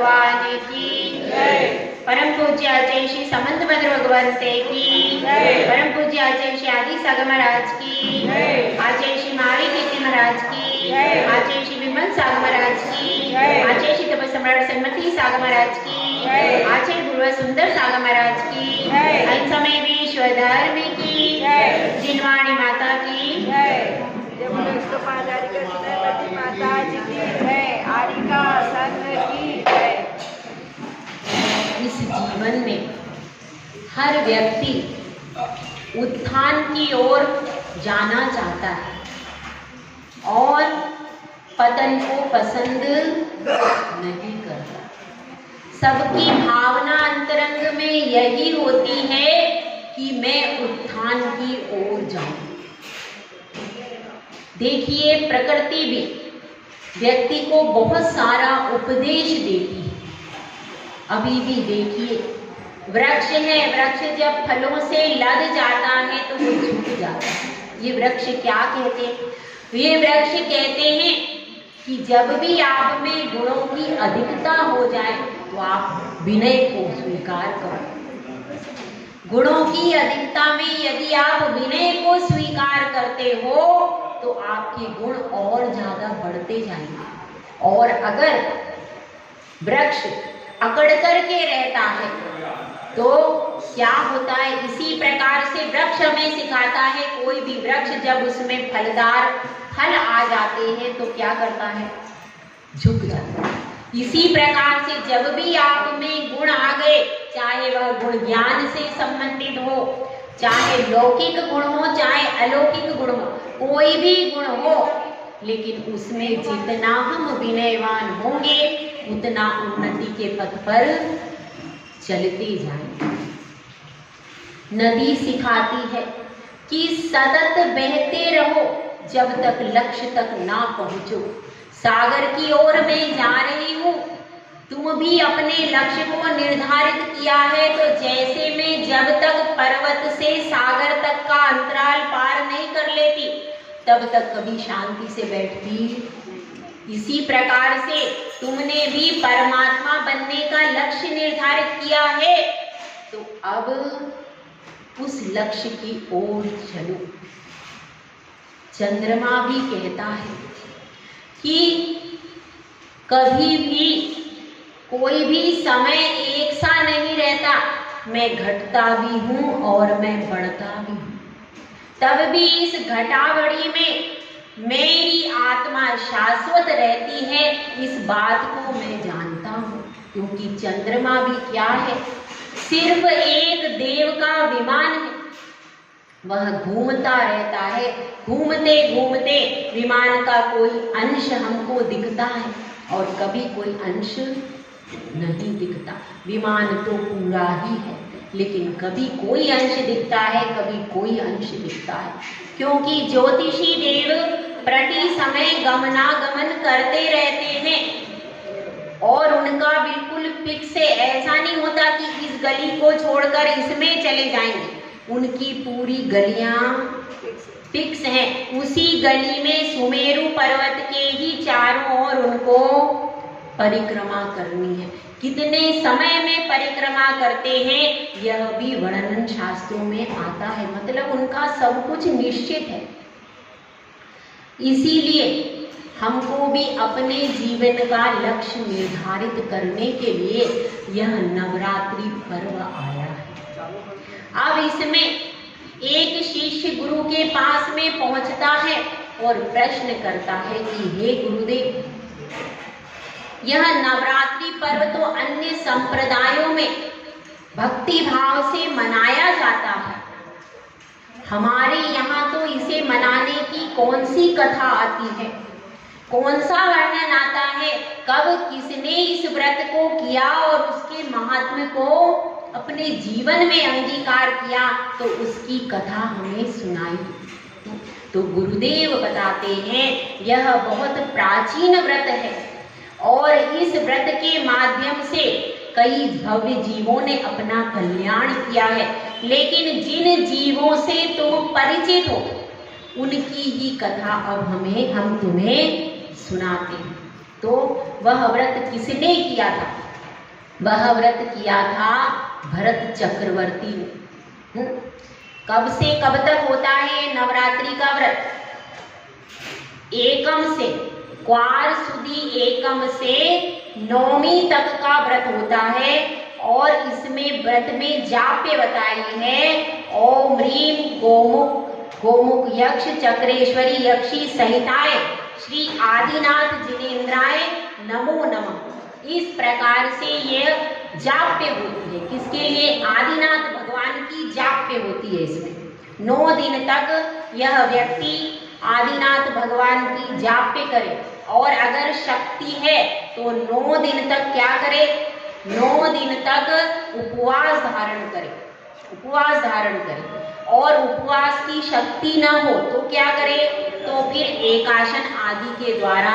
भगवान की जय। परम पूज्य आचार्य श्री समंतभद्र भगवंते की जय। परम पूज्य आचार्य श्री आदि सागर महाराज की जय। आचार्य श्री महावीर कीर्ति महाराज की जय। आचार्य श्री विमल सागर महाराज की जय। आचार्य श्री तप सम्राट सन्मति सागर महाराज की जय। आचार्य गुरु सुंदर सागर महाराज की जय। अंत समय विश्व धर्म की जय। जिनवाणी माता की जय। माता जी की जय। आरिका संघ की जय। इस जीवन में हर व्यक्ति उत्थान की ओर जाना चाहता है और पतन को पसंद नहीं करता। सबकी भावना अंतरंग में यही होती है कि मैं उत्थान की ओर जाऊं। देखिए, प्रकृति भी व्यक्ति को बहुत सारा उपदेश देती है। अभी भी देखिए, वृक्ष है, वृक्ष जब फलों से लद जाता है तो वो झुक जाता है। ये वृक्ष क्या कहते हैं? ये वृक्ष कहते हैं कि जब भी आप में गुणों की अधिकता हो जाए तो आप विनय को स्वीकार करो। गुणों की अधिकता में यदि आप विनय को स्वीकार करते हो तो आपके गुण और ज्यादा बढ़ते जाएंगे। और अगर वृक्ष अकड़ करके रहता है तो क्या होता है? इसी प्रकार से वृक्ष हमें सिखाता है, कोई भी वृक्ष जब उसमें फलदार फल आ जाते हैं तो क्या करता है? झुक जाता है। इसी प्रकार से जब भी आप में गुण आ गए, चाहे वह गुण ज्ञान से संबंधित हो, चाहे लौकिक गुण हो, चाहे अलौकिक गुण हो, कोई भी गुण हो, लेकिन उसमें जितना हम विनयवान होंगे उतना उन्नति के पथ पर चलते जाएंगे। नदी सिखाती है कि सतत बहते रहो जब तक लक्ष्य तक ना पहुंचो। सागर की ओर मैं जा रही हूँ, तुम भी अपने लक्ष्य को निर्धारित किया है, तो जैसे मैं जब तक पर्वत से सागर तक का अंतराल पार नहीं कर लेती तब तक कभी शांति से बैठती। इसी प्रकार से तुमने भी परमात्मा बनने का लक्ष्य निर्धारित किया है, तो अब उस लक्ष्य की ओर चलो। चंद्रमा भी कहता है कि कभी भी कोई भी समय एक सा नहीं रहता, मैं घटता भी हूं और मैं बढ़ता भी हूं। तब भी इस घटावड़ी में मेरी आत्मा शाश्वत रहती है, इस बात को मैं जानता हूं। क्योंकि चंद्रमा भी क्या है? सिर्फ एक देव का विमान है। वह घूमता रहता है, घूमते घूमते विमान का कोई अंश हमको दिखता है और कभी कोई अंश नहीं दिखता। विमान तो पूरा ही है, लेकिन कभी कोई अंश दिखता है, कभी कोई अंश दिखता है। क्योंकि ज्योतिषी देव प्रति समय गमनागमन करते रहते हैं और उनका बिल्कुल फिक्स है। ऐसा नहीं होता कि इस गली को छोड़कर इसमें चले जाएंगे। उनकी पूरी गलियां फिक्स हैं। उसी गली में सुमेरु पर्वत के ही चारों ओर उनको परिक्रमा करनी है। कितने समय में परिक्रमा करते हैं यह भी वर्णन शास्त्रों में आता है। मतलब उनका सब कुछ निश्चित है। इसीलिए हमको भी अपने जीवन का लक्ष्य निर्धारित करने के लिए यह नवरात्रि पर्व आया है। अब इसमें एक शिष्य गुरु के पास में पहुंचता है और प्रश्न करता है कि हे गुरुदेव, यह नवरात्रि पर्व तो अन्य संप्रदायों में भक्ति भाव से मनाया जाता है, हमारे यहाँ तो इसे मनाने की कौन सी कथा आती है, कौन सा वर्णन आता है, कब किसने इस व्रत को किया और उसके महात्म्य को अपने जीवन में अंगीकार किया, तो उसकी कथा हमें सुनाई। तो गुरुदेव बताते हैं यह बहुत प्राचीन व्रत है और इस व्रत के माध्यम से कई भव्य जीवों ने अपना कल्याण किया है। लेकिन जिन जीवों से तुम परिचित हो उनकी ही कथा अब हम तुम्हें सुनाते हैं। तो वह व्रत किसने किया था? वह व्रत किया था भरत चक्रवर्ती ने। कब से कब तक होता है नवरात्रि का व्रत? एकम से क्वार सुदी एकम से नौमी तक का व्रत होता है और इसमें व्रत में जाप्य बताई है ओम ह्रीम गोमुख यक्ष चक्रेश्वरी यक्षी सहिताय श्री आदिनाथ जिनेन्द्राय नमो नमः। इस प्रकार से यह जाप्य होती है। किसके लिए? आदिनाथ भगवान की जाप्य होती है। इसमें 9 दिन तक यह व्यक्ति आदिनाथ भगवान की जाप्य करे और अगर शक्ति है तो 9 दिन तक क्या करे? 9 दिन तक उपवास धारण करे। उपवास धारण करे और उपवास की शक्ति न हो तो क्या करे? तो फिर एकाशन आदि के द्वारा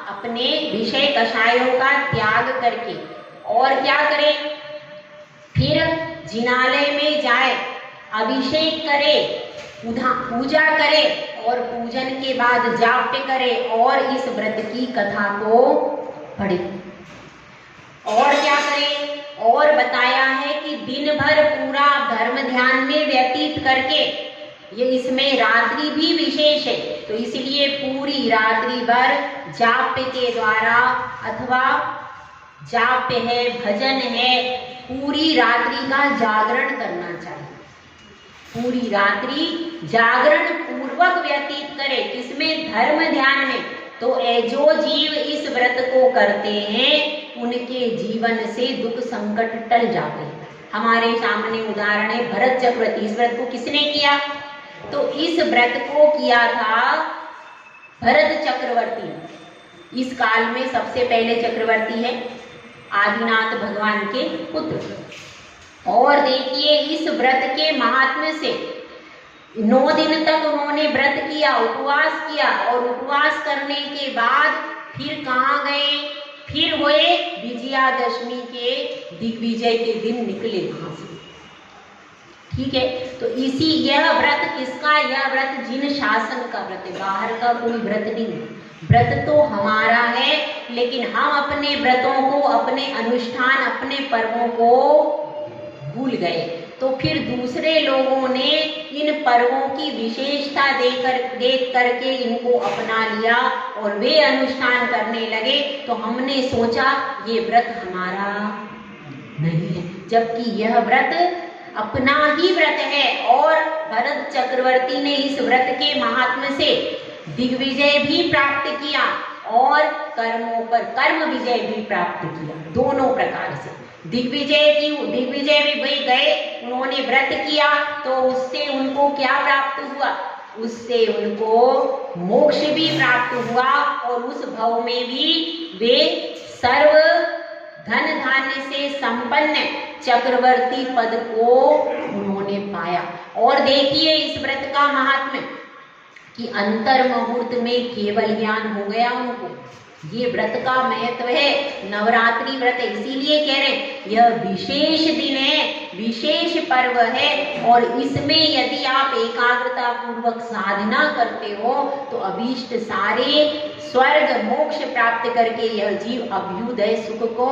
अपने विषय कषायों का त्याग करके और क्या करे? फिर जिनालय में जाए, अभिषेक करे, पूजा करे और पूजन के बाद जाप्य करे और इस व्रत की कथा को पढ़े। और क्या करे? और बताया है कि दिन भर पूरा धर्म ध्यान में व्यतीत करके, ये इसमें रात्रि भी विशेष है तो इसलिए पूरी रात्रि भर जाप्य के द्वारा अथवा जाप्य है, भजन है, पूरी रात्रि का जागरण करना चाहिए। पूरी रात्रि जागरण पूर्वक व्यतीत करे। किसमें? धर्म ध्यान में। तो जो जीव इस व्रत को करते हैं उनके जीवन से दुख संकट टल जाते हैं। हमारे सामने उदाहरण है भरत चक्रवर्ती। इस व्रत को किसने किया? तो इस व्रत को किया था भरत चक्रवर्ती। इस काल में सबसे पहले चक्रवर्ती है आदिनाथ भगवान के पुत्र। और देखिए इस व्रत के महात्म्य से 9 दिन तक उन्होंने व्रत किया, उपवास किया और उपवास करने के बाद फिर कहाँ गए? फिर हुए विजयादशमी के दिग्विजय के दिन निकले वहां से। ठीक है, तो इसी यह व्रत किसका? यह व्रत जिन शासन का व्रत है, बाहर का कोई व्रत नहीं है। व्रत तो हमारा है लेकिन हम अपने व्रतों को, अपने अनुष्ठान, अपने पर्वों को भूल गए तो फिर दूसरे लोगों ने इन पर्वों की विशेषता देख करके इनको अपना लिया और वे अनुष्ठान करने लगे तो हमने सोचा ये व्रत हमारा नहीं है, जबकि यह व्रत अपना ही व्रत है। और भरत चक्रवर्ती ने इस व्रत के महात्म्य से दिग्विजय भी प्राप्त किया और कर्मों पर कर्म विजय भी प्राप्त किया। दोनों प्रकार से दिग्विजय भी वही गए, उन्होंने व्रत किया तो उससे उनको क्या प्राप्त हुआ? उससे उनको मोक्ष भी प्राप्त हुआ और उस भव में भी वे सर्व धन धान्य से संपन्न चक्रवर्ती पद को उन्होंने पाया। और देखिए इस व्रत का महात्म्य कि अंतर मुहूर्त में केवल ज्ञान हो गया उनको। ये व्रत का महत्व है, नवरात्रि व्रत है, इसीलिए कह रहे हैं यह विशेष दिन है, विशेष पर्व है और इसमें यदि आप एकाग्रता पूर्वक साधना करते हो तो अभीष्ट सारे स्वर्ग मोक्ष प्राप्त करके यह जीव अभ्युदय सुख को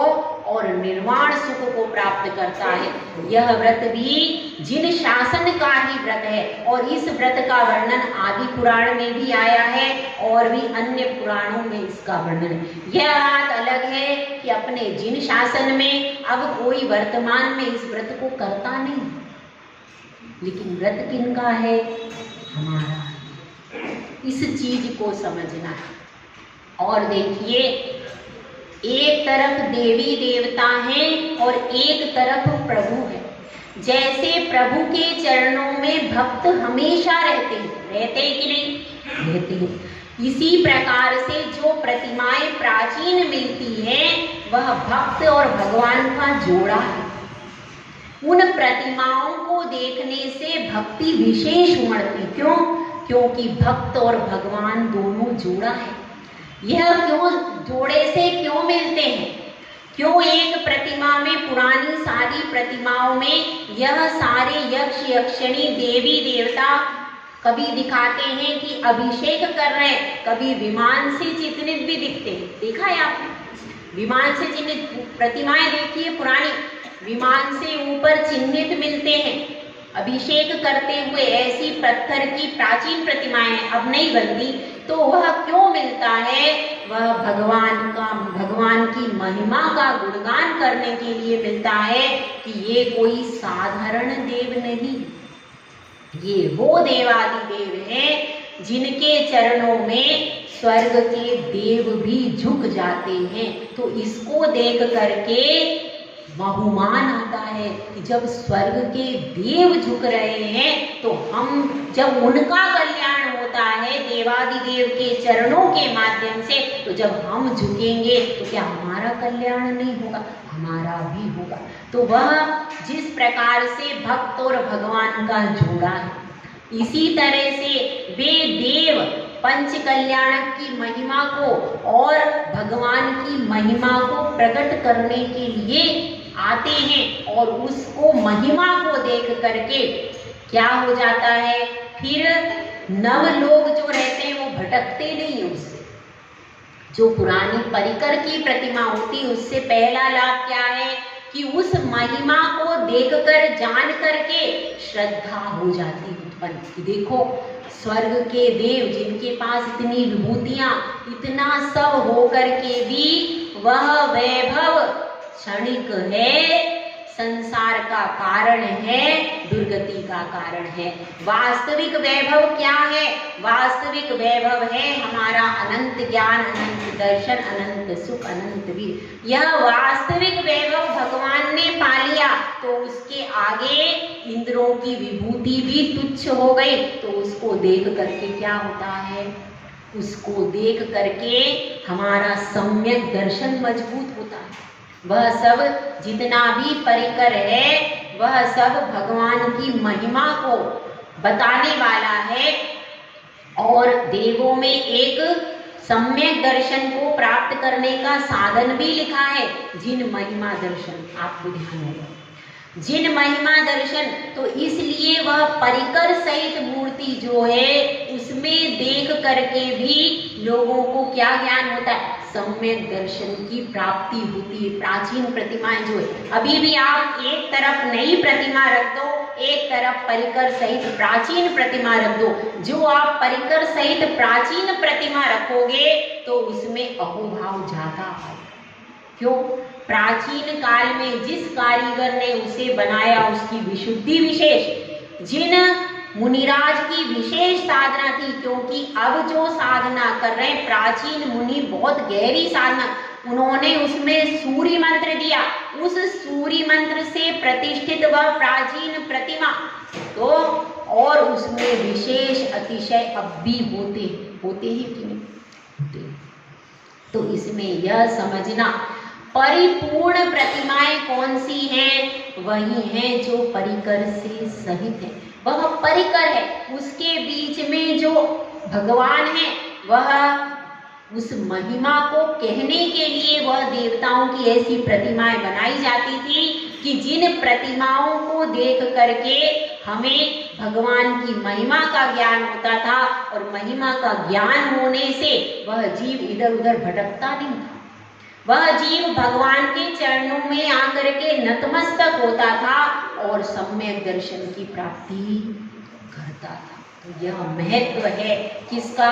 और निर्वाण सुख को प्राप्त करता है। यह व्रत भी जिन शासन का ही व्रत है और इस व्रत का वर्णन आदि पुराण में भी आया है और भी अन्य पुराणों में इसका वर्णन है। यह बात अलग है कि अपने जिन शासन में अब कोई वर्तमान में इस व्रत को करता नहीं, लेकिन व्रत किनका है? हमारा। इस चीज को समझना है। और देखिए एक तरफ देवी देवता हैं और एक तरफ प्रभु है। जैसे प्रभु के चरणों में भक्त हमेशा रहते हैं कि नहीं? रहते हैं। इसी प्रकार से जो प्रतिमाएं प्राचीन मिलती हैं वह भक्त और भगवान का जोड़ा है। उन प्रतिमाओं को देखने से भक्ति विशेष उमड़ती। क्यों? क्योंकि भक्त और भगवान दोनों जोड़ा है। यह क्यों जोड़े से क्यों मिलते हैं? क्यों एक प्रतिमा में, पुरानी सारी प्रतिमाओं में यह सारे यक्ष यक्षिणी देवी देवता कभी दिखाते हैं कि अभिषेक कर रहे हैं, कभी विमान से चित्रित भी दिखते हैं। देखा है आपने? विमान से चिन्हित प्रतिमाएं देखिए पुरानी, विमान से ऊपर चिन्हित मिलते हैं। अभिषेक करते हुए ऐसी पत्थर की प्राचीन प्रतिमाएं अब नहीं बनती, तो वह क्यों मिलता है? वह भगवान की महिमा का गुणगान करने के लिए मिलता है कि ये कोई साधारण देव नहीं, ये वो देवादिदेव हैं जिनके चरणों में स्वर्ग के देव भी झुक जाते हैं। तो इसको देख करके बहुमान आता है कि जब स्वर्ग के देव झुक रहे हैं तो हम, जब उनका कल्याण होता है देवादिदेव के चरणों के माध्यम से, तो जब हम झुकेंगे तो क्या हमारा कल्याण नहीं होगा? हमारा भी होगा। तो वह जिस प्रकार से भक्त और भगवान का जोड़ा है, इसी तरह से वे देव पंच कल्याणक की महिमा को और भगवान की महिमा को प्रकट करने के लिए आते हैं, और उसको महिमा को देख करके क्या हो जाता है, फिर नव लोग जो रहते हैं वो भटकते नहीं हैं उससे। जो पुरानी परिकर की प्रतिमा होती है उससे पहला लाभ क्या है कि उस महिमा को देखकर जान करके श्रद्धा हो जाती उत्पन्न कि देखो स्वर्ग के देव जिनके पास इतनी विभूतियां, इतना सब होकर के भी वह वैभव क्षणिक है, संसार का कारण है, दुर्गति का कारण है। वास्तविक वैभव क्या है? वास्तविक वैभव है हमारा अनंत ज्ञान, अनंत दर्शन, अनंत सुख, अनंत वीर। यह वास्तविक वैभव भगवान ने पा लिया तो उसके आगे इंद्रों की विभूति भी तुच्छ हो गई। तो उसको देख करके क्या होता है? उसको देख करके हमारा सम्यक दर्शन मजबूत होता है। वह सब जितना भी परिकर है वह सब भगवान की महिमा को बताने वाला है, और देवों में एक सम्यक दर्शन को प्राप्त करने का साधन भी लिखा है, जिन महिमा दर्शन। आपको ध्यान होगा जिन महिमा दर्शन, तो इसलिए वह परिकर सहित मूर्ति जो है उसमें देख करके भी लोगों को क्या ज्ञान होता है? सम्यक दर्शन की प्राप्ति होती है। प्राचीन प्रतिमाएं जो है, अभी भी आप एक तरफ नई प्रतिमा रख दो, एक तरफ परिकर सहित प्राचीन प्रतिमा रख दो। जो आप परिकर सहित प्राचीन प्रतिमा रखोगे तो उसमें अहोभाव ज्यादा आएगा। क्यों? प्राचीन काल में जिस कारीगर ने उसे बनाया उसकी विशुद्धि विशेष, जिन मुनिराज की विशेष साधना थी, क्योंकि अब जो साधना कर रहे हैं प्राचीन मुनि बहुत गहरी साधना, उन्होंने उसमें सूर्य मंत्र दिया, उस सूर्य मंत्र से प्रतिष्ठित वह प्राचीन प्रतिमा, तो और उसमें विशेष अतिशय अब भी होते हैं कि नहीं होते। तो इसमें यह समझना परिपूर्ण प्रतिमाएं कौन सी हैं? वही हैं जो परिकर से सहित है। वह परिकर है, उसके बीच में जो भगवान है वह उस महिमा को कहने के लिए वह देवताओं की ऐसी प्रतिमाएं बनाई जाती थी कि जिन प्रतिमाओं को देख करके हमें भगवान की महिमा का ज्ञान होता था, और महिमा का ज्ञान होने से वह जीव इधर उधर भटकता नहीं था। वह जीव भगवान के चरणों में आकर के नतमस्तक होता था और सम्यक दर्शन की प्राप्ति करता था। तो यह महत्व है किसका?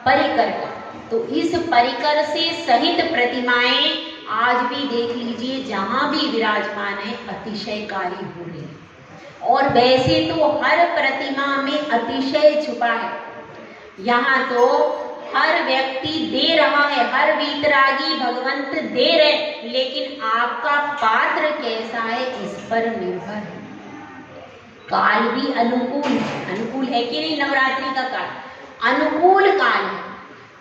परिकर का। तो इस परिकर से सहित प्रतिमाएं आज भी देख लीजिए जहां भी विराजमान है अतिशयकारी हो रही है। और वैसे तो हर प्रतिमा में अतिशय छुपा है। यहाँ तो हर व्यक्ति दे रहा है, हर वीतरागी भगवंत दे रहे, लेकिन आपका पात्र कैसा है इस पर निर्भर है। काल भी अनुकूल है कि नहीं? नवरात्रि का काल अनुकूल काल है,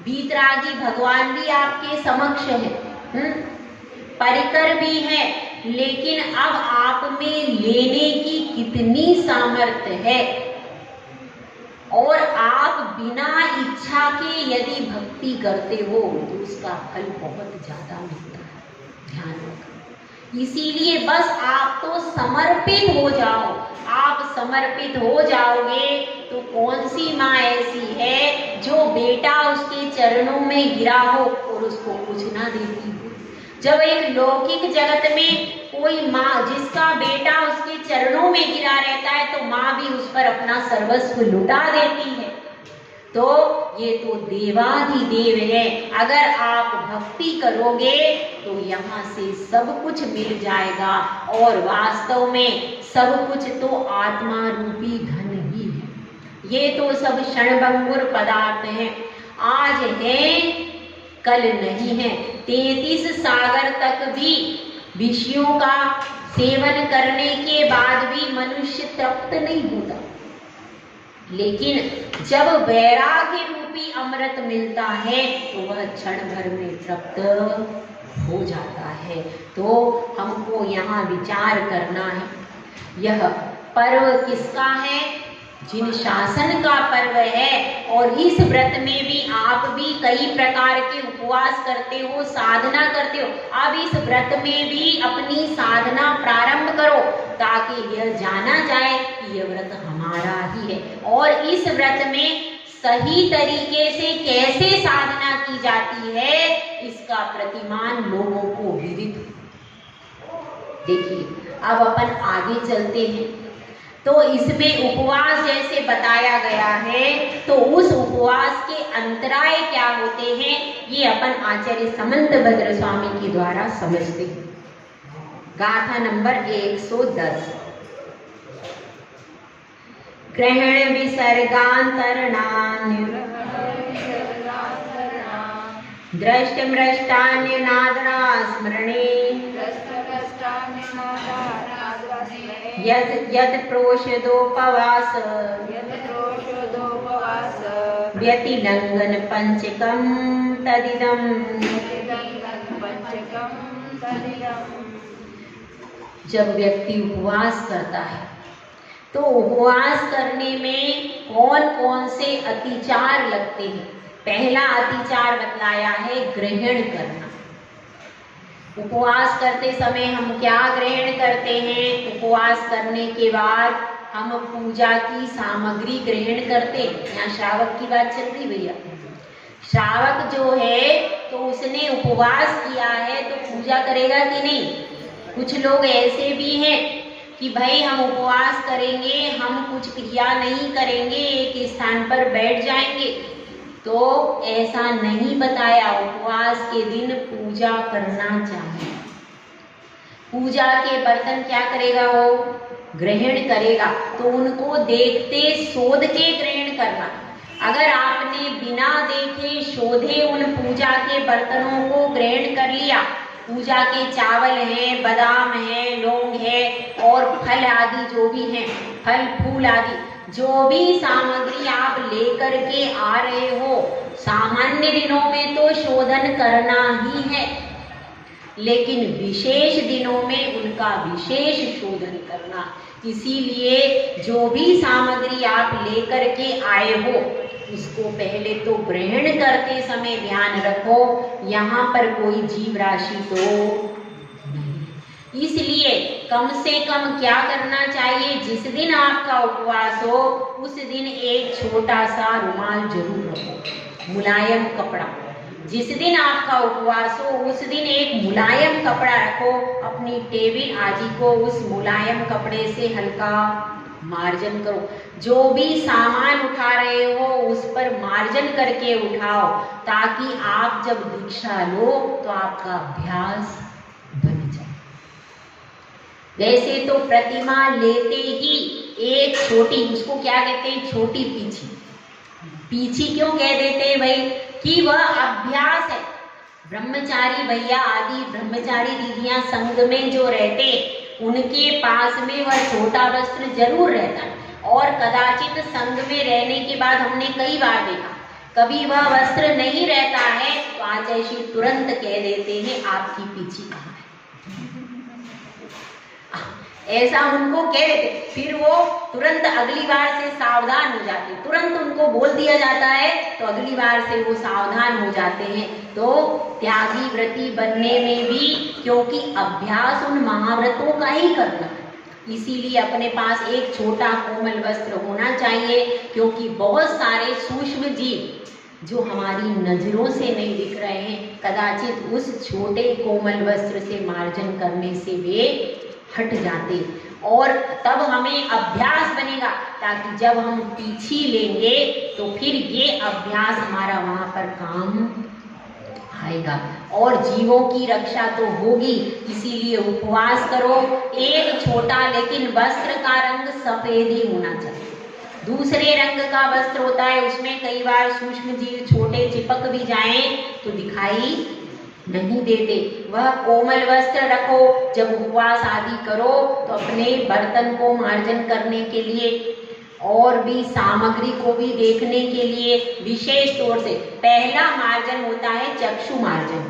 वीतरागी भगवान भी आपके समक्ष है, परिकर भी है, लेकिन अब आप में लेने की कितनी सामर्थ्य है, और आप बिना इच्छा के यदि भक्ति करते हो तो उसका फल बहुत ज्यादा मिलता है। ध्यान रखो। इसीलिए बस आप तो समर्पित हो जाओ। आप समर्पित हो जाओगे तो कौन सी माँ ऐसी है जो बेटा उसके चरणों में गिरा हो और उसको कुछ ना देती हो? जब एक लौकिक जगत में कोई माँ जिसका बेटा उसके चरणों में गिरा रहता है तो माँ भी उस पर अपना सर्वस्व लुटा देती है। तो ये तो देवाधिदेव है। अगर आप भक्ति करोगे तो यहाँ से सब कुछ मिल जाएगा और वास्तव में सब कुछ तो आत्मा रूपी धन ही है। ये तो सब क्षणभंगुर पदार्थ हैं, आज है कल नहीं है। 33 सागर तक भी विषयों का सेवन करने के बाद भी मनुष्य तृप्त नहीं होता, लेकिन जब वैराग्य रूपी अमृत मिलता है तो वह क्षण भर में तृप्त हो जाता है। तो हमको यहाँ विचार करना है, यह पर्व किसका है? जिन शासन का पर्व है। और इस व्रत में भी आप भी कई प्रकार के उपवास करते हो, साधना करते हो। अब इस व्रत में भी अपनी साधना प्रारंभ करो ताकि यह जाना जाए कि यह व्रत हमारा ही है। और इस व्रत में सही तरीके से कैसे साधना की जाती है इसका प्रतिमान लोगों को विदित। देखिए अब अपन आगे चलते हैं। तो इसमें उपवास जैसे बताया गया है तो उस उपवास के अंतराय क्या होते हैं ये अपन आचार्य समंतभद्र स्वामी के द्वारा समझते हैं। गाथा नंबर 110। ग्रहण विसर्गांतरणान्य दृष्टमृष्टान्य नादरा स्मरणे यद प्रोषदोपवास व्यतिलंघन पंचकम तदिदम। जब व्यक्ति उपवास करता है तो उपवास करने में कौन कौन से अतिचार लगते हैं? पहला अतिचार बतलाया है ग्रहण करना। उपवास करते समय हम क्या ग्रहण करते हैं? उपवास करने के बाद हम पूजा की सामग्री ग्रहण करते हैं। यहाँ श्रावक की बात चल रही भैया। श्रावक जो है तो उसने उपवास किया है तो पूजा करेगा कि नहीं? कुछ लोग ऐसे भी हैं कि भाई हम उपवास करेंगे, हम कुछ क्रिया नहीं करेंगे, एक स्थान पर बैठ जाएंगे। तो ऐसा नहीं बताया। उपवास के दिन पूजा करना चाहिए। पूजा के बर्तन क्या करेगा? वो ग्रहण करेगा। तो उनको देखते शोध के ग्रहण करना। अगर आपने बिना देखे शोधे उन पूजा के बर्तनों को ग्रहण कर लिया, पूजा के चावल हैं, बादाम हैं, लौंग है और फल आदि जो भी हैं, फल फूल आदि जो भी सामग्री आप लेकर के आ रहे हो, सामान्य दिनों में तो शोधन करना ही है, लेकिन विशेष दिनों में उनका विशेष शोधन करना। इसीलिए जो भी सामग्री आप लेकर के आए हो उसको पहले तो ग्रहण करते समय ध्यान रखो यहाँ पर कोई जीव राशि तो नहीं। इसलिए कम से कम क्या करना चाहिए? जिस दिन आपका उपवास हो उस दिन एक छोटा सा रुमाल जरूर रखो, मुलायम कपड़ा। जिस दिन आपका उपवास हो उस दिन एक मुलायम कपड़ा रखो। अपनी टेबल आदि को उस मुलायम कपड़े से हल्का मार्जन करो। जो भी सामान उठा रहे हो उस पर मार्जन करके उठाओ ताकि आप जब दीक्षा लो तो आपका अभ्यास बन जाए। वैसे तो प्रतिमा लेते ही एक छोटी, उसको क्या कहते हैं? छोटी पीछी। पीछी क्यों कह देते हैं भाई? कि वह अभ्यास है। ब्रह्मचारी भैया आदि ब्रह्मचारी दीदियां संघ में जो रहते उनके पास में वह छोटा वस्त्र जरूर रहता है। और कदाचित संघ में रहने के बाद हमने कई बार देखा कभी वह वस्त्र नहीं रहता है तो आचार्य श्री तुरंत कह देते हैं आपकी पीछी कहाँ है। ऐसा उनको कह देते, फिर वो तुरंत अगली बार से सावधान हो जाते। तुरंत उनको बोल दिया जाता है तो अगली बार से वो सावधान हो जाते हैं। तो त्यागी व्रती बनने में भी क्योंकि अभ्यास उन महाव्रतों का ही करना है, इसीलिए अपने पास एक छोटा कोमल वस्त्र होना चाहिए। क्योंकि बहुत सारे सूक्ष्म जीव जो हमारी नजरों से नहीं दिख रहे हैं, कदाचित उस छोटे कोमल वस्त्र से मार्जन करने से वे हट जाते, और तब हमें अभ्यास बनेगा, ताकि जब हम पीछी लेंगे तो फिर ये अभ्यास हमारा वहां पर काम आएगा। और जीवों की रक्षा तो होगी, इसीलिए उपवास करो। एक छोटा लेकिन वस्त्र का रंग सफेद ही होना चाहिए। दूसरे रंग का वस्त्र होता है, उसमें कई बार सूक्ष्म जीव छोटे चिपक भी जाएं तो दिखाई नहीं देते। वह कोमल वस्त्र रखो। जब उपवास आदि करो तो अपने बर्तन को मार्जन करने के लिए और भी सामग्री को भी देखने के लिए विशेष तौर से पहला मार्जन होता है चक्षु मार्जन।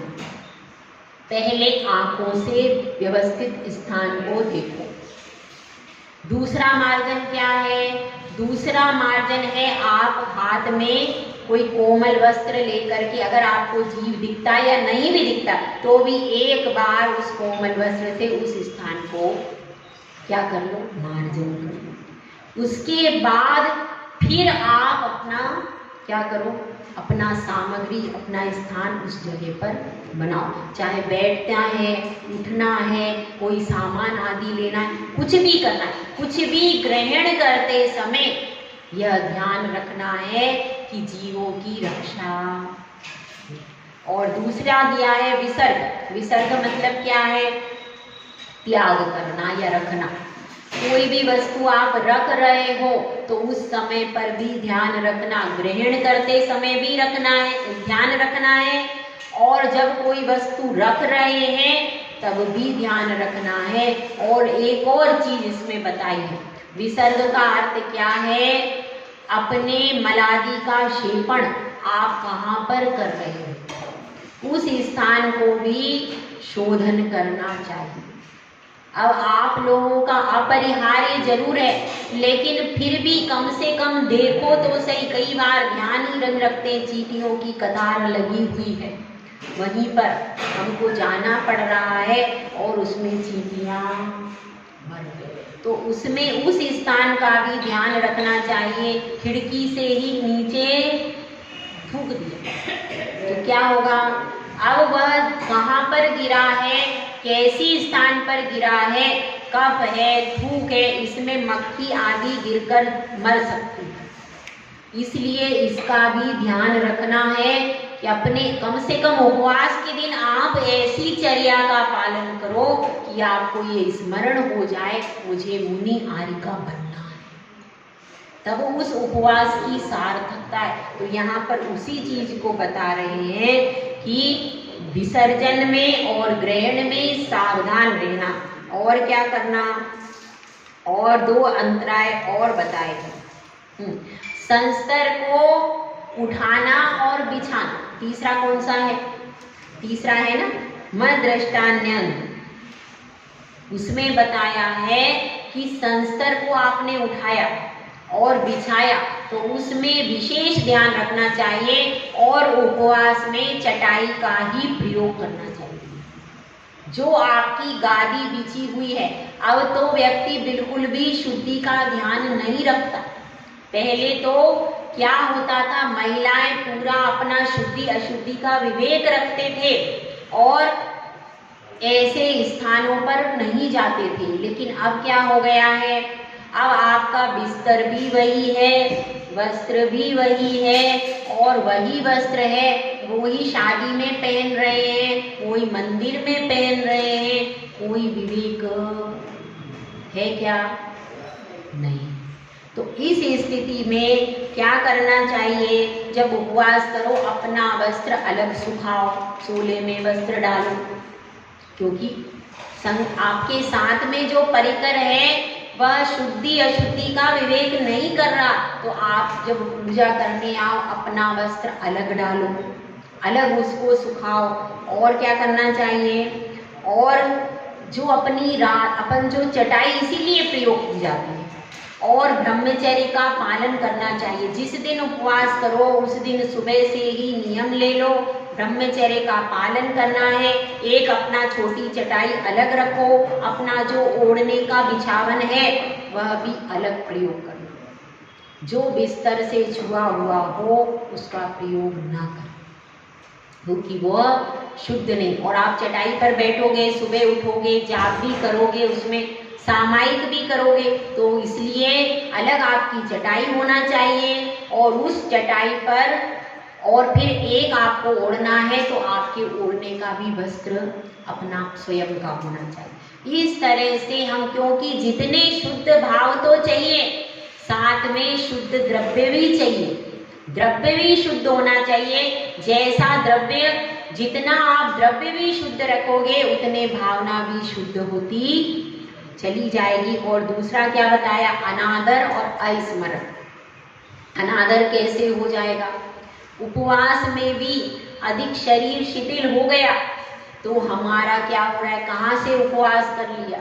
पहले आंखों से व्यवस्थित स्थान को देखो। दूसरा मार्जन क्या है? दूसरा मार्जन है आप हाथ में कोई कोमल वस्त्र लेकर के, अगर आपको जीव दिखता है या नहीं भी दिखता तो भी एक बार उस कोमल वस्त्र से उस स्थान को क्या कर लो, मार्जन कर लो। उसके बाद फिर आप अपना क्या करो, अपना सामग्री, अपना स्थान उस जगह पर बनाओ। चाहे बैठना है, उठना है, कोई सामान आदि लेना है, कुछ भी करना है, कुछ भी ग्रहण करते समय यह ध्यान रखना है कि जीवों की रक्षा। और दूसरा दिया है विसर्ग। विसर्ग मतलब क्या है? त्याग करना या रखना। कोई भी वस्तु आप रख रहे हो तो उस समय पर भी ध्यान रखना, ग्रहण करते समय भी रखना है, ध्यान रखना है, और जब कोई वस्तु रख रहे हैं तब भी ध्यान रखना है। और एक और चीज इसमें बताई है, विसर्ग का अर्थ क्या है? अपने मलादि का क्षेपण आप कहाँ पर कर रहे हो, उस स्थान को भी शोधन करना चाहिए। अब आप लोगों का अपरिहार्य जरूर है, लेकिन फिर भी कम से कम देखो तो सही। कई बार ध्यान ही रंग रखते, चींटियों की कतार लगी हुई है, वहीं पर हमको जाना पड़ रहा है और उसमें चींटियां मर गई, तो उसमें उस स्थान का भी ध्यान रखना चाहिए। खिड़की से ही नीचे थूक दिया तो क्या होगा? अब वह कहाँ पर गिरा है, कैसी स्थान पर गिरा है, कफ है, थूक है, इसमें मक्खी आदि गिरकर मर सकती है। इसलिए इसका भी ध्यान रखना है कि अपने कम से कम उपवास के दिन आप ऐसी चर्या का पालन करो कि आपको ये स्मरण हो जाए, मुझे मुनि आर्यिका बनना है, तब उस उपवास की सार्थकता है। तो यहाँ पर उसी चीज को बता रहे हैं कि विसर्जन में और ग्रहण में सावधान रहना। और क्या करना? और दो अंतराय और बताए हैं, संस्तर को उठाना और बिछाना। तीसरा कौन सा है? तीसरा है ना मद दृष्टान्यंत। उसमें बताया है कि संस्तर को आपने उठाया और बिछाया तो उसमें विशेष ध्यान रखना चाहिए, और उपवास में चटाई का ही प्रयोग करना चाहिए। जो आपकी गादी बिछी हुई है, अब तो व्यक्ति बिल्कुल भी शुद्धि का ध्यान नहीं रखता। पहले तो क्या होता था, महिलाएं पूरा अपना शुद्धि अशुद्धि का विवेक रखते थे और ऐसे स्थानों पर नहीं जाते थे। लेकिन अब क्या हो गया है, अब आपका बिस्तर भी वही है, वस्त्र भी वही है, और वही वस्त्र है वही शादी में पहन रहे हैं, कोई मंदिर में पहन रहे हैं, कोई विवेक है क्या? नहीं। तो इस स्थिति में क्या करना चाहिए? जब उपवास करो अपना वस्त्र अलग सुखाओ, सोले में वस्त्र डालो, क्योंकि आपके साथ में जो परिकर है वह शुद्धि अशुद्धि का विवेक नहीं कर रहा, तो आप जब पूजा करने आओ अपना वस्त्र अलग डालो, अलग उसको सुखाओ। और क्या करना चाहिए? और जो अपनी रात अपन जो चटाई इसीलिए प्रयोग की जाती है, और ब्रह्मचर्य का पालन करना चाहिए। जिस दिन उपवास करो उस दिन सुबह से ही नियम ले लो, ब्रह्मचर्य का पालन करना है। एक अपना छोटी चटाई अलग रखो, अपना जो ओढ़ने का बिछावन है वह भी अलग प्रयोग करना। जो बिस्तर से छुआ हुआ हो उसका प्रयोग ना करें, क्योंकि वह शुद्ध नहीं। और आप चटाई पर बैठोगे, सुबह उठोगे, जाप भी करोगे, उसमें सामायिक भी करोगे, तो इसलिए अलग आपकी चटाई होना चाहिए और उस चटाई पर और फिर एक आपको ओढ़ना है तो आपके ओढ़ने का भी वस्त्र अपना स्वयं का होना चाहिए। इस तरह से हम, क्योंकि जितने शुद्ध भाव तो चाहिए, साथ में शुद्ध द्रव्य भी चाहिए, द्रव्य भी शुद्ध होना चाहिए। जैसा द्रव्य, जितना आप द्रव्य भी शुद्ध रखोगे उतने भावना भी शुद्ध होती चली जाएगी। और दूसरा क्या बताया, अनादर और अस्मरण। अनादर कैसे हो जाएगा, उपवास में भी अधिक शरीर शिथिल हो गया तो हमारा क्या हो रहा है, कहाँ से उपवास कर लिया,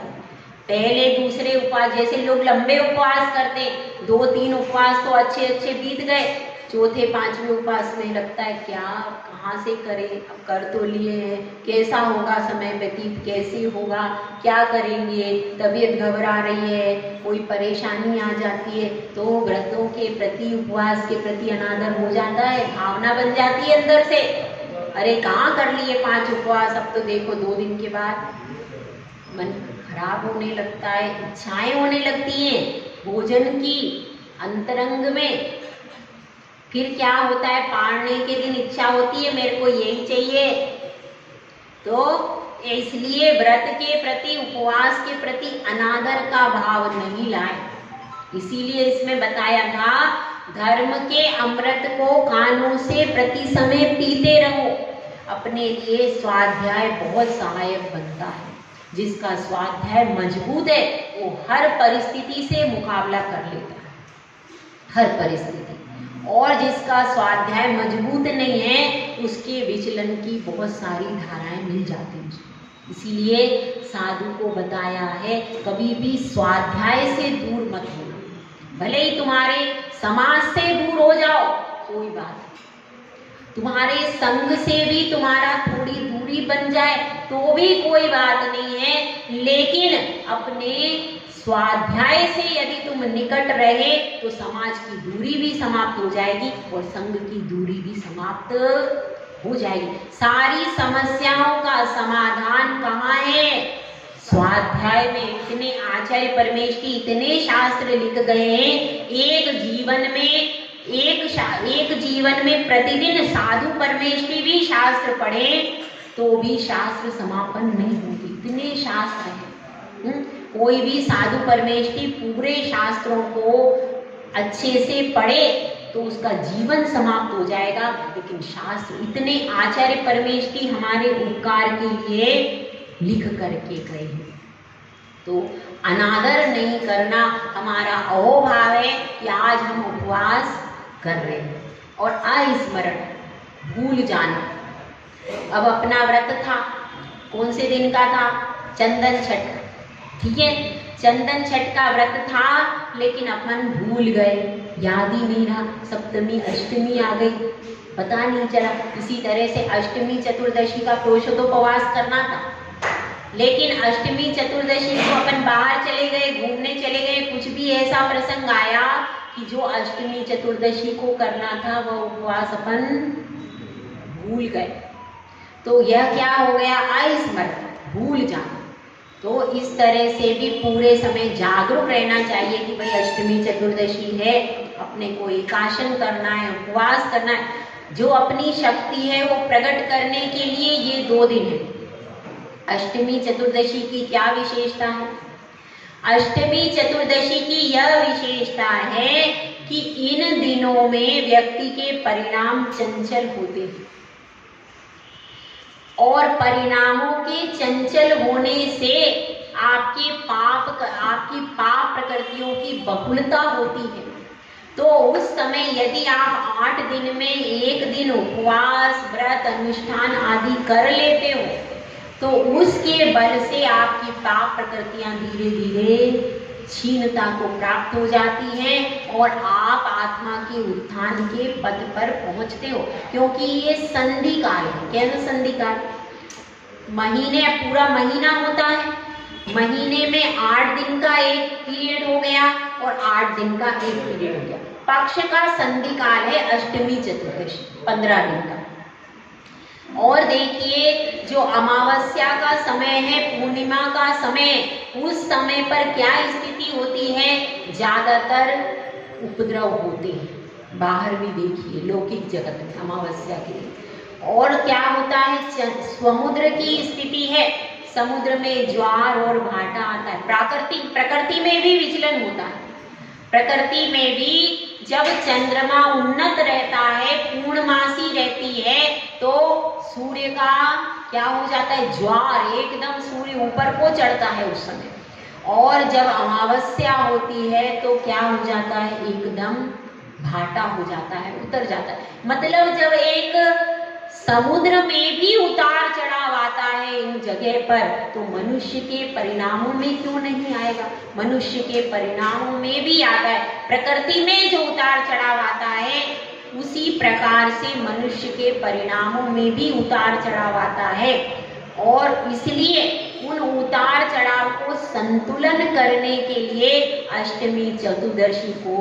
पहले दूसरे उपवास, जैसे लोग लंबे उपवास करते, 2-3 उपवास तो अच्छे अच्छे बीत गए, चौथे 5वें उपवास में लगता है क्या कहाँ से करें, अब कर तो लिए हैं, कैसा होगा समय व्यतीत, कैसे होगा, क्या करेंगे, तबीयत घबरा रही है, कोई परेशानी आ जाती है, तो व्रतों के प्रति, उपवास के प्रति अनादर हो जाता है, भावना बन जाती है अंदर से, अरे कहाँ कर लिए 5 उपवास, अब तो देखो 2 दिन के बाद मन खराब होने लगता है, इच्छाएं होने लगती हैं भोजन की अंतरंग में। फिर क्या होता है, पारने के दिन इच्छा होती है मेरे को यही चाहिए। तो इसलिए व्रत के प्रति, उपवास के प्रति अनादर का भाव नहीं लाए। इसीलिए इसमें बताया था, धर्म के अमृत को कानों से प्रति समय पीते रहो। अपने लिए स्वाध्याय बहुत सहायक बनता है। जिसका स्वाध्याय मजबूत है वो हर परिस्थिति से मुकाबला कर लेता है, हर परिस्थिति। और जिसका स्वाध्याय मजबूत नहीं है उसके विचलन की बहुत सारी धाराएं मिल जाती हैं। इसीलिए साधु को बताया है, कभी भी स्वाध्याय से दूर मत होना, भले ही तुम्हारे समाज से दूर हो जाओ कोई बात नहीं, तुम्हारे संग से भी तुम्हारा थोड़ी दूरी बन जाए तो भी कोई बात नहीं है, लेकिन अपने स्वाध्याय से यदि तुम निकट रहे तो समाज की दूरी भी समाप्त हो जाएगी और संग की दूरी भी समाप्त हो जाएगी। सारी समस्याओं का समाधान कहाँ है, स्वाध्याय में। इतने आचार्य परमेश की इतने शास्त्र लिख गए हैं, एक जीवन में प्रतिदिन साधु परमेश की भी शास्त्र पढ़े तो भी शास्त्र समापन नहीं होगी, इतने शास्त्र हैं। कोई भी साधु परमेश की पूरे शास्त्रों को अच्छे से पढ़े तो उसका जीवन समाप्त हो जाएगा, लेकिन शास्त्र इतने आचार्य परमेश की हमारे उपकार के लिए लिख करके गए हैं। तो अनादर नहीं करना हमारा अहोभाव है कि आज हम उपवास कर रहे हैं। और अस्मरण, भूल जाना। अब अपना व्रत था, कौन से दिन का था, चंदन छठ, ठीक है, चंदन छठ का व्रत था, लेकिन अपन भूल गए, याद ही नहीं रहा, सप्तमी अष्टमी आ गई, पता नहीं चला। इसी तरह से अष्टमी चतुर्दशी का पुरुषोत्तोपवास करना था, लेकिन अष्टमी चतुर्दशी को अपन बाहर चले गए, घूमने चले गए, कुछ भी ऐसा प्रसंग आया कि जो अष्टमी चतुर्दशी को करना था वह उपवास अपन भूल गए। तो यह क्या हो गया, अस्मरण, भूल जाना। तो इस तरह से भी पूरे समय जागरूक रहना चाहिए कि भाई अष्टमी चतुर्दशी है, अपने को एकाशन करना है, उपवास करना है। जो अपनी शक्ति है वो प्रकट करने के लिए ये 2 दिन है। अष्टमी चतुर्दशी की क्या विशेषता है, अष्टमी चतुर्दशी की यह विशेषता है कि इन दिनों में व्यक्ति के परिणाम चंचल होते हैं और परिणामों के चंचल होने से आपकी पाप प्रकृतियों की बहुलता होती है। तो उस समय यदि आप 8 दिन में 1 दिन उपवास, व्रत, अनुष्ठान आदि कर लेते हो तो उसके बल से आपकी पाप प्रकृतियां धीरे धीरे क्षीणता को प्राप्त हो जाती हैं और आप आत्मा के उत्थान के पद पर पहुंचते हो। क्योंकि ये संधि काल है। कैसा संधि काल, महीने, पूरा महीना होता है, महीने में 8 दिन का एक पीरियड हो गया और 8 दिन का 1 पीरियड हो गया। पक्ष का संधि काल है अष्टमी चतुर्दशी 15 दिन का। और देखिए जो अमावस्या का समय है, पूर्णिमा का समय, उस समय पर क्या स्थिति होती है, ज्यादातर उपद्रव होते हैं। बाहर भी देखिए लौकिक जगत में अमावस्या के लिए। और क्या होता है, समुद्र की स्थिति है, समुद्र में ज्वार और भाटा आता है। प्रकृति में भी विचलन होता है। प्रकृति में भी जब चंद्रमा उन्नत रहता है, पूर्णमासी रहती है, तो सूर्य का क्या हो जाता है, ज्वार, एकदम सूर्य ऊपर को चढ़ता है उस समय। और जब अमावस्या होती है तो क्या हो जाता है, एकदम भाटा हो जाता है, उतर जाता है। मतलब जब एक समुद्र में भी उतार चढ़ाव आता है इन जगह पर, तो मनुष्य के परिणामों में क्यों नहीं आएगा, मनुष्य के परिणामों में भी आता है। प्रकृति में जो उतार चढ़ाव आता है, उसी प्रकार से मनुष्य के परिणामों में भी उतार चढ़ाव आता है। और इसलिए उन उतार चढ़ाव को संतुलन करने के लिए अष्टमी चतुर्दशी को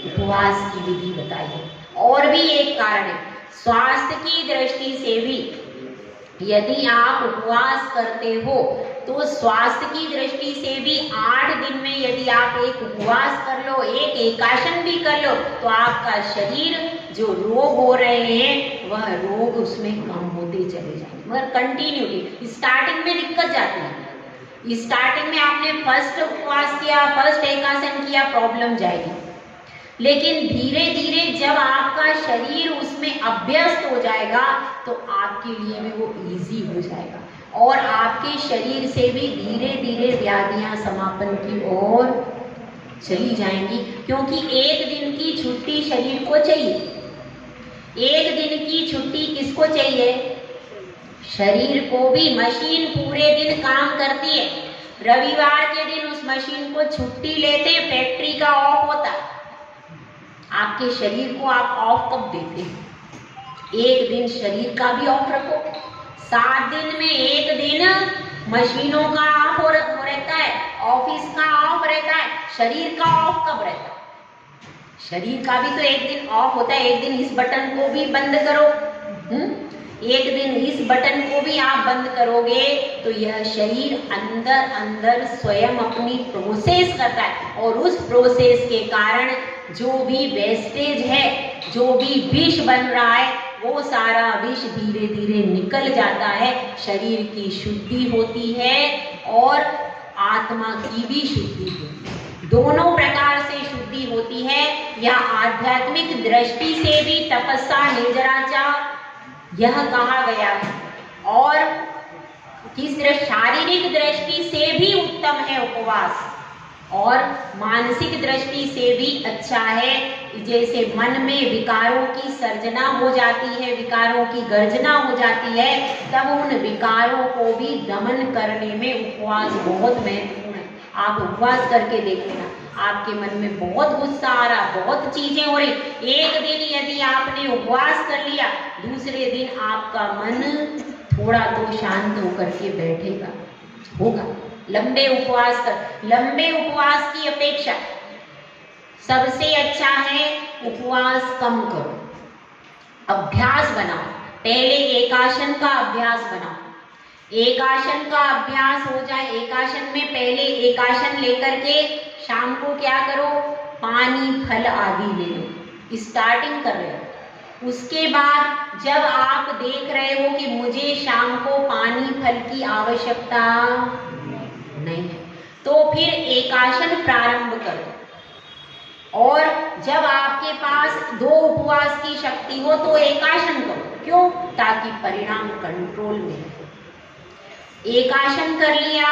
उपवास की विधि बताई है। और भी एक कारण है, स्वास्थ्य की दृष्टि से भी यदि आप उपवास करते हो तो स्वास्थ्य की दृष्टि से भी 8 दिन में यदि आप एक उपवास कर लो, एक एकाशन भी कर लो, तो आपका शरीर जो रोग हो रहे हैं वह रोग उसमें कम होते चले जाएंगे। मगर कंटिन्यूटी स्टार्टिंग में दिक्कत जाती है। स्टार्टिंग में आपने फर्स्ट उपवास किया, फर्स्ट एकाशन किया, प्रॉब्लम जाएगी। लेकिन धीरे धीरे जब आपका शरीर उसमें अभ्यस्त हो जाएगा तो आपके लिए भी वो इजी हो जाएगा और आपके शरीर से भी धीरे धीरे व्याधियां समापन की ओर चली जाएंगी। क्योंकि एक दिन की छुट्टी शरीर को चाहिए। एक दिन की छुट्टी किसको चाहिए, शरीर को भी। मशीन पूरे दिन काम करती है, रविवार के दिन उस मशीन को छुट्टी लेते, फैक्ट्री का ऑफ होता है। आपके शरीर को आप ऑफ कब देते हैं, एक दिन शरीर का भी ऑफ रखो। 7 दिन में एक दिन मशीनों का ऑफ रहता है, ऑफिस का ऑफ रहता है, शरीर का ऑफ कब रहता है, शरीर का भी तो एक दिन ऑफ होता है। एक दिन इस बटन को भी बंद करो, एक दिन इस बटन को भी आप बंद करोगे तो यह शरीर अंदर अंदर स्वयं अपनी प्रोसेस करता है और उस प्रोसेस के कारण जो भी वेस्टेज है, जो भी विष बन रहा है, वो सारा विष धीरे धीरे निकल जाता है। शरीर की शुद्धि होती है और आत्मा की भी शुद्धि होती है, दोनों प्रकार से शुद्धि होती है। या आध्यात्मिक दृष्टि से भी तपस्या निर्जराचा यह कहा गया है और किस दृष्टि, शारीरिक दृष्टि से भी उत्तम है उपवास और मानसिक दृष्टि से भी अच्छा है। जैसे मन में विकारों की सर्जना हो जाती है, विकारों की गर्जना हो जाती है, तब उन विकारों को भी दमन करने में उपवास बहुत महत्वपूर्ण है। आप उपवास करके देखना, आपके मन में बहुत गुस्सा आ रहा, बहुत चीजें हो रही, एक दिन यदि आपने उपवास कर लिया, दूसरे दिन आपका मन थोड़ा तो शांत होकर के बैठेगा, होगा। लंबे उपवास की अपेक्षा सबसे अच्छा है उपवास कम करो, अभ्यास बनाओ। पहले एकाशन का अभ्यास बनाओ, एकाशन का अभ्यास हो जाए। एकाशन में पहले एकाशन लेकर के शाम को क्या करो, पानी फल आदि ले लो, स्टार्टिंग कर रहे हो। उसके बाद जब आप देख रहे हो कि मुझे शाम को पानी फल की आवश्यकता नहीं है, तो फिर एकाशन प्रारंभ करो। और जब आपके पास 2 उपवास की शक्ति हो तो एकाशन करो। क्यों? ताकि परिणाम कंट्रोल में हो। एकाशन कर लिया,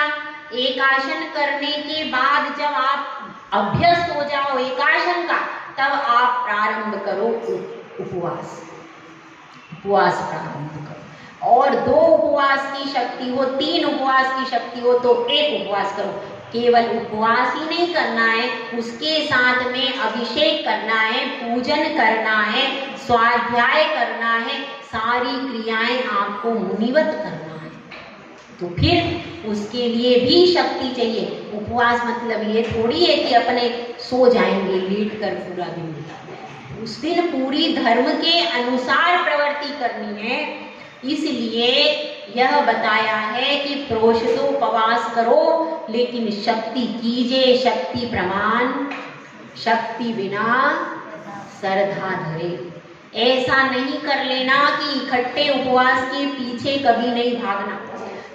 एकाशन करने के बाद जब आप अभ्यस्त हो जाओ एकाशन का, तब आप प्रारंभ करो उपवास प्रारंभ करो। और 2 उपवास की शक्ति हो, 3 उपवास की शक्ति हो तो 1 उपवास करो। केवल उपवास ही नहीं करना है, उसके साथ में अभिषेक करना है, पूजन करना है, स्वाध्याय करना है, सारी क्रियाएं आपको मुनिवत करना है। तो फिर उसके लिए भी शक्ति चाहिए। उपवास मतलब ये थोड़ी है कि अपने सो जाएंगे लेट कर पूरा दिन, उस दिन पूरी धर्म के अनुसार प्रवृत्ति करनी है। इसलिए यह बताया है कि प्रोषितो उपवास करो लेकिन शक्ति कीजिए, शक्ति प्रमाण, शक्ति बिना श्रद्धा धरे। ऐसा नहीं कर लेना कि इकट्ठे उपवास के पीछे कभी नहीं भागना,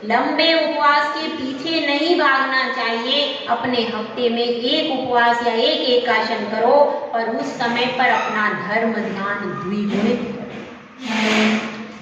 लंबे उपवास के पीछे नहीं भागना चाहिए। अपने हफ्ते में एक उपवास या एक एकादशी करो और उस समय पर अपना धर्म ध्यान द्विगुणित करो।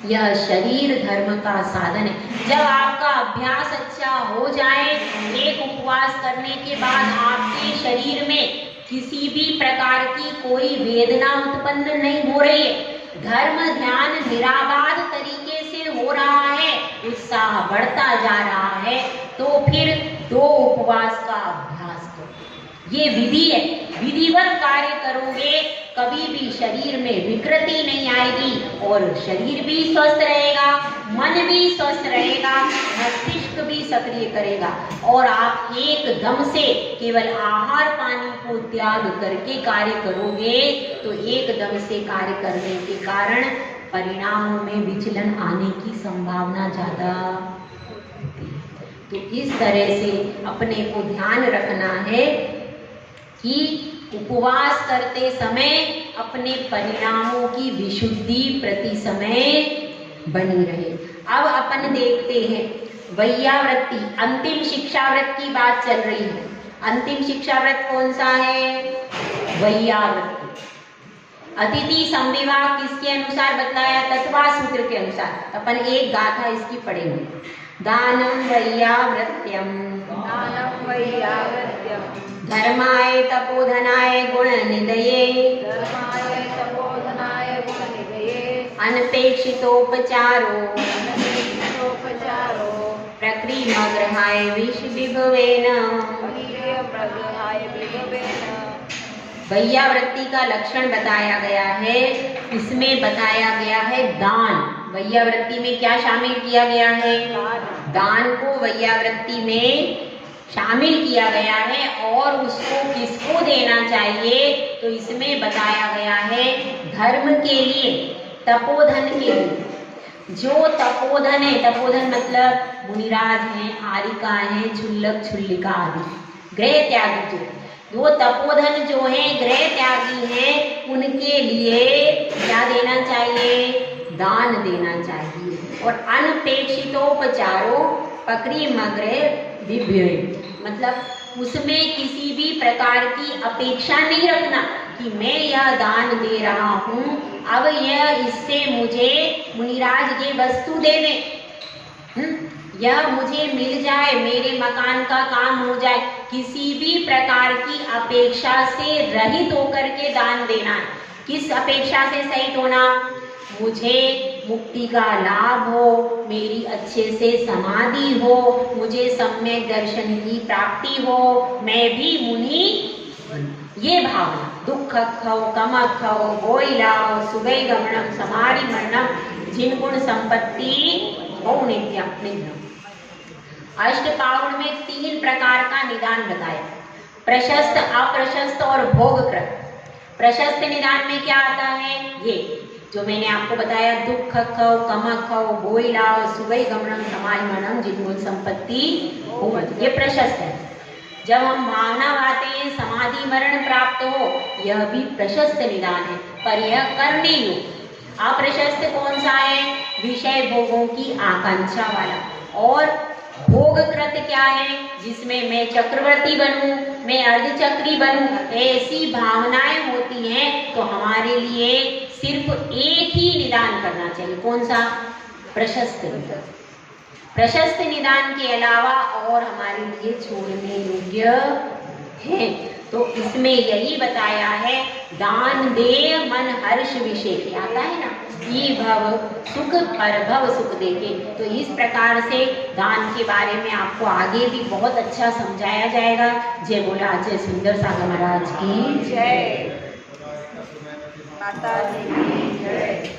यह शरीर धर्म का साधन है। जब आपका अभ्यास अच्छा हो जाए, एक उपवास करने के बाद आपके शरीर में किसी भी प्रकार की कोई वेदना उत्पन्न नहीं हो रही है, धर्म ध्यान निराबाध तरीके से हो रहा है, उत्साह बढ़ता जा रहा है, तो फिर 2 उपवास का अभ्यास करो। ये विधि है, विधिवत कार्य करोगे कभी भी शरीर में विकृति नहीं आएगी और शरीर भी स्वस्थ रहेगा, मन भी स्वस्थ रहेगा, मस्तिष्क भी सक्रिय करेगा और आप एकदम से केवल आहार पानी को त्याग करके कार्य करोगे तो एकदम से कार्य करने के कारण परिणामों में विचलन आने की संभावना ज्यादा होती है। तो इस तरह से अपने को ध्यान रखना है कि उपवास करते समय अपने परिणामों की विशुद्धि प्रति समय बनी रहे। अब अपन देखते हैं वैयावृत्ति, अंतिम शिक्षाव्रत की बात चल रही है। अंतिम शिक्षाव्रत कौन सा है? वैयावृत्ति। अतिथि संविवाह किसके अनुसार बतलाया? तत्वा सूत्र के अनुसार। अपन एक गाथा इसकी पढ़ेंगे। दानम वैयावृत्यम, दानं वैयावृत्यं, धर्माय तपोधनाय गुणनिधये, धर्माय तपोधनाय गुणनिधये, अनपेक्षितोपचारो, अनपेक्षितोपचारो, प्रक्रिमग्रहाय विषविभवेन। वीर्यप्रग्रहाय विभवेन। वैयावृत्ति का लक्षण बताया गया है। इसमें बताया गया है दान। वैयावृत्ति में क्या शामिल किया गया है? दान को वैयावृत्ति में शामिल किया गया है और उसको किसको देना चाहिए? तो इसमें बताया गया है धर्म के लिए, तपोधन के लिए। जो तपोधन है, तपोधन मतलब मुनिराज हैं, आरिका हैं, क्षुल्लक क्षुल्लिका आदि गृह त्यागी, जो तपोधन जो है गृह त्यागी हैं, उनके लिए क्या देना चाहिए? दान देना चाहिए। और अनपेक्षितोपचारो पक्रिमग्रह विभ्य, मतलब उसमें किसी भी प्रकार की अपेक्षा नहीं रखना कि मैं यह दान दे रहा हूँ, अब यह इससे मुझे मुनिराज ये वस्तु दे दें, यह मुझे मिल जाए, मेरे मकान का काम हो जाए। किसी भी प्रकार की अपेक्षा से रहित होकर के दान देना है। किस अपेक्षा से सहित होना? मुझे मुक्ति का लाभ हो, मेरी अच्छे से समाधि हो, मुझे सम्यक दर्शन की प्राप्ति हो, मैं भी मुनि, ये भावना। दुख खो कम खो गोइलाओ सुगई गमनम समारी मरणम जिन गुण संपत्ति हो नित्यम। अष्टपावण में 3 प्रकार का निदान बताया, प्रशस्त, अप्रशस्त और भोगकृत। प्रशस्त निदान में क्या आता है? ये जो मैंने आपको बताया, दुख खो कम खो गोइलाओ सुगई गमनम समारी मरणम जिन गुण संपत्ति हो, ये प्रशस्त है। जब हम भावना गाते हैं समाधि मरण प्राप्त हो, यह भी प्रशस्त निदान है, पर यह करने योग्य। अप्रशस्त कौन सा है? विषय भोगों की आकांक्षा वाला। और भोगकृत क्या है? जिसमें मैं चक्रवर्ती बनूं, मैं अर्धचक्री बनूं, ऐसी भावनाएं होती हैं। तो हमारे लिए सिर्फ एक ही निदान करना चाहिए। कौन सा? प्रशस्त निदान। प्रशस्त निदान के अलावा और हमारे लिए छोड़ने योग्य है। तो इसमें यही बताया है, दान दे मन हर्ष विषय आता है ना, ये भव सुख पर भव सुख देके। तो इस प्रकार से दान के बारे में आपको आगे भी बहुत अच्छा समझाया जाएगा। जय बोला जय सुंदर सागर महाराज की जय माता जी की जय।